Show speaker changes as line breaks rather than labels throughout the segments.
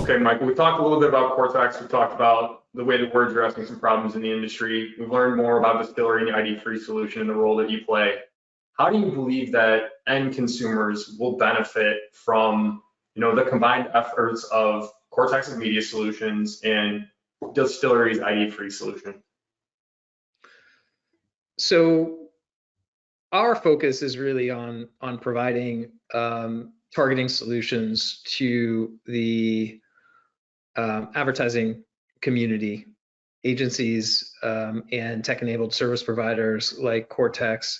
Okay, Michael, we talked a little bit about KORTX. We talked about the way that we're addressing some problems in the industry. We've learned more about Dstillery and the ID-free solution and the role that you play. How do you believe that end consumers will benefit from, the combined efforts of KORTX's media solutions and Dstillery's ID-free solution?
So our focus is really on providing targeting solutions to the advertising community, agencies, and tech-enabled service providers like KORTX.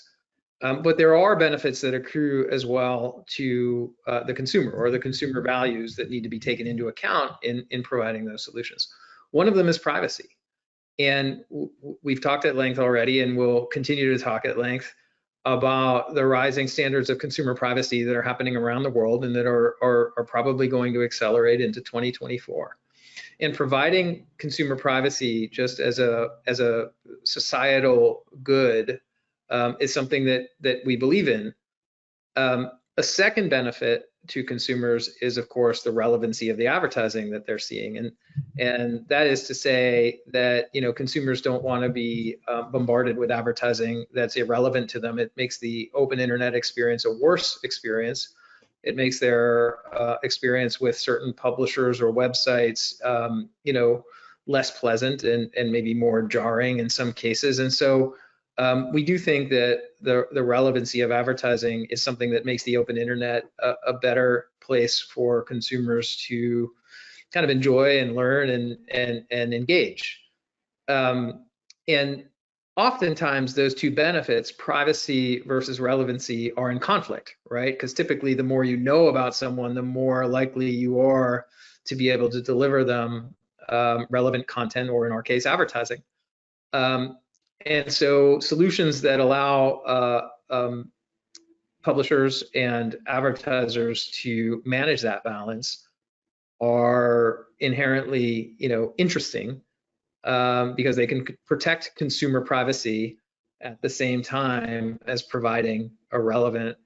But there are benefits that accrue as well to the consumer, or the consumer values that need to be taken into account in providing those solutions. One of them is privacy. And we've talked at length already, and we'll continue to talk at length about the rising standards of consumer privacy that are happening around the world and that are probably going to accelerate into 2024. And providing consumer privacy just as a societal good is something that we believe in. A second benefit to consumers is, of course, the relevancy of the advertising that they're seeing, and that is to say that consumers don't want to be bombarded with advertising that's irrelevant to them. It makes the open internet experience a worse experience. It makes their experience with certain publishers or websites, less pleasant and maybe more jarring in some cases. And so we do think that the relevancy of advertising is something that makes the open internet a better place for consumers to kind of enjoy and learn and engage. And oftentimes those two benefits, privacy versus relevancy, are in conflict, right? Because typically the more you know about someone, the more likely you are to be able to deliver them relevant content, or in our case, advertising. And so solutions that allow publishers and advertisers to manage that balance are inherently, interesting because they can protect consumer privacy at the same time as providing a relevant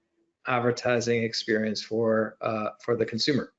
advertising experience for the consumer.